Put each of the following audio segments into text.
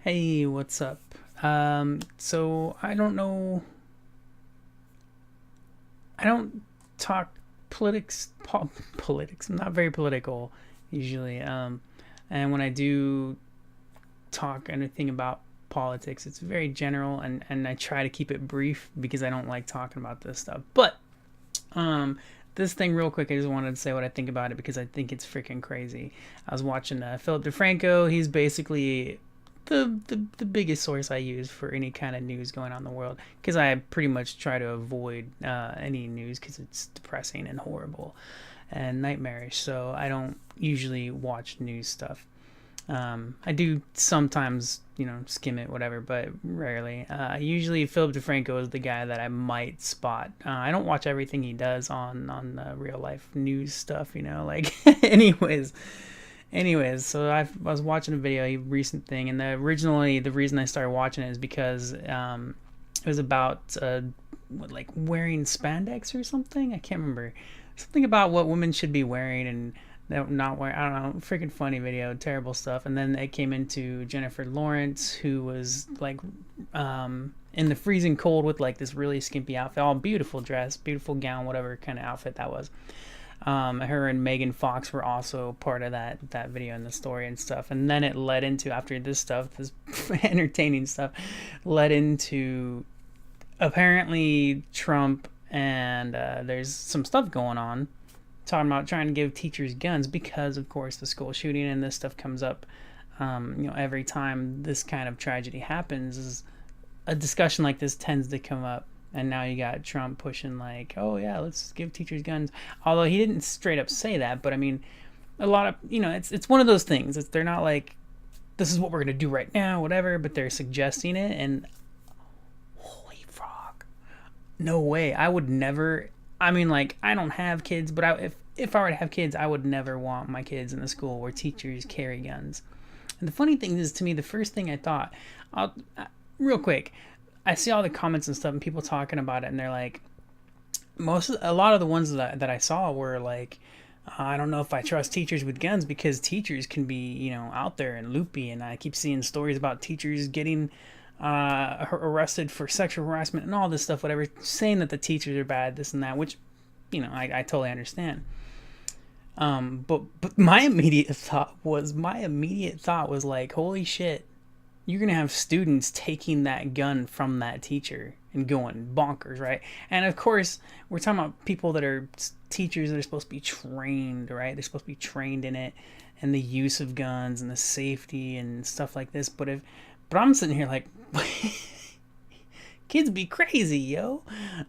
Hey, what's up? So I don't know. I don't talk politics. I'm not very political usually. And when I do talk anything about politics, it's very general, and I try to keep it brief because I don't like talking about this stuff. But um, this thing, real quick, I just wanted to say what I think about it because I think it's freaking crazy. I was watching Philip DeFranco. He's basically the biggest source I use for any kind of news going on in the world because I pretty much try to avoid any news because it's depressing and horrible and nightmarish. So I don't usually watch news stuff. I do sometimes, skim it, whatever, but rarely. Usually, Philip DeFranco is the guy that I might spot. I don't watch everything he does on real life news stuff, like. anyways, so I was watching a video, a recent thing, and originally the reason I started watching it is because it was about like wearing spandex or something. I can't remember. Something about what women should be wearing and not wearing. I don't know. Freaking funny video, terrible stuff. And then it came into Jennifer Lawrence, who was like in the freezing cold with like this really skimpy outfit, all beautiful dress, beautiful gown, whatever kind of outfit that was. Her and Megan Fox were also part of that video and the story and stuff. And then it led into, after this stuff, this entertaining stuff, led into apparently Trump, and there's some stuff going on talking about trying to give teachers guns because, of course, the school shooting and this stuff comes up. Every time this kind of tragedy happens, is a discussion like this tends to come up. And now you got Trump pushing like, oh yeah, let's give teachers guns. Although he didn't straight up say that, but I mean, a lot of it's one of those things. They're not like, this is what we're gonna do right now, whatever. But they're suggesting it, and holy frog, no way. I would never. I mean, like, I don't have kids, but if I were to have kids, I would never want my kids in a school where teachers carry guns. And the funny thing is, to me, the first thing I thought, real quick, I see all the comments and stuff and people talking about it, and they're like, a lot of the ones that I saw were like, I don't know if I trust teachers with guns because teachers can be, out there and loopy, and I keep seeing stories about teachers getting arrested for sexual harassment and all this stuff, whatever, saying that the teachers are bad, this and that, which, I totally understand. But my immediate thought was like, holy shit, you're gonna have students taking that gun from that teacher and going bonkers, right? And of course, we're talking about people that are teachers that are supposed to be trained, right? They're supposed to be trained in it and the use of guns and the safety and stuff like this. But I'm sitting here like, kids be crazy, yo.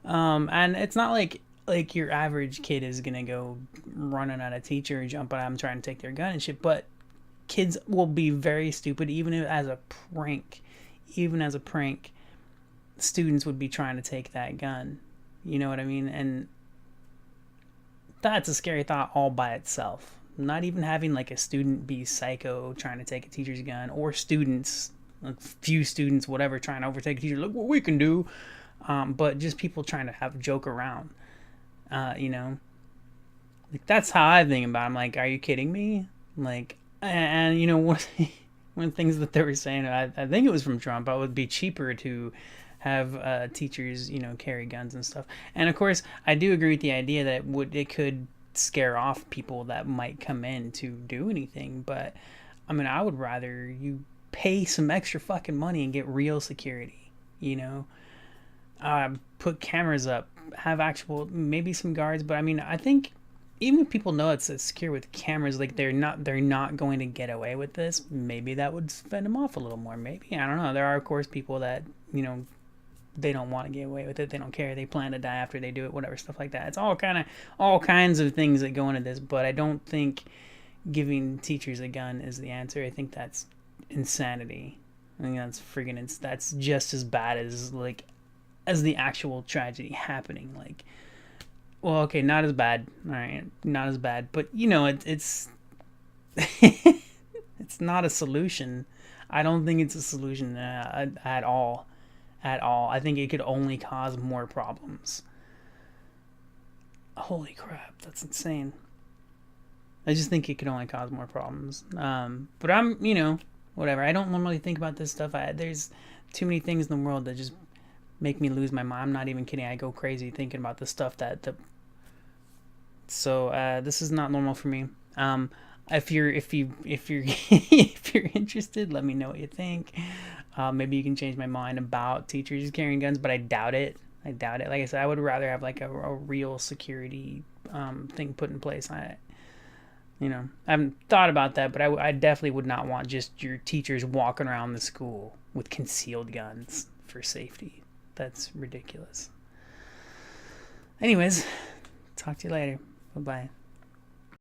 And it's not like your average kid is gonna go running at a teacher and jumping at them trying to take their gun and shit, but kids will be very stupid even as a prank. Even as a prank, students would be trying to take that gun. You know what I mean? And that's a scary thought all by itself. Not even having like a student be psycho trying to take a teacher's gun, or students, a few students, whatever, trying to overtake a teacher. Look what we can do. But just people trying to have joke around. Like, that's how I think about it. I'm like, are you kidding me? Like, and one things that they were saying, I think it was from Trump, it would be cheaper to have teachers, carry guns and stuff. And of course, I do agree with the idea that it could scare off people that might come in to do anything. But I mean, I would rather you pay some extra fucking money and get real security. Put cameras up, have actual, maybe some guards. But I mean, I think even if people know it's secure with cameras, like they're not going to get away with this. Maybe that would fend them off a little more. Maybe, I don't know. There are of course people that they don't want to get away with it. They don't care. They plan to die after they do it. Whatever, stuff like that. It's all kinds of things that go into this. But I don't think giving teachers a gun is the answer. I think that's insanity. I think that's that's just as bad as the actual tragedy happening. Like, well, okay, not as bad. All right, not as bad, but it's it's not a solution. I don't think it's a solution at all. At all. I think it could only cause more problems. Holy crap, that's insane. I just think it could only cause more problems. But I'm, whatever. I don't normally think about this stuff. There's too many things in the world that just make me lose my mind. I'm not even kidding. I go crazy thinking about the stuff so this is not normal for me. If you're if you're interested, let me know what you think. Maybe you can change my mind about teachers carrying guns, but I doubt it. Like I said, I would rather have like a real security thing put in place. I haven't thought about that, but I definitely would not want just your teachers walking around the school with concealed guns for safety. That's ridiculous. Anyways, talk to you later. Bye-bye.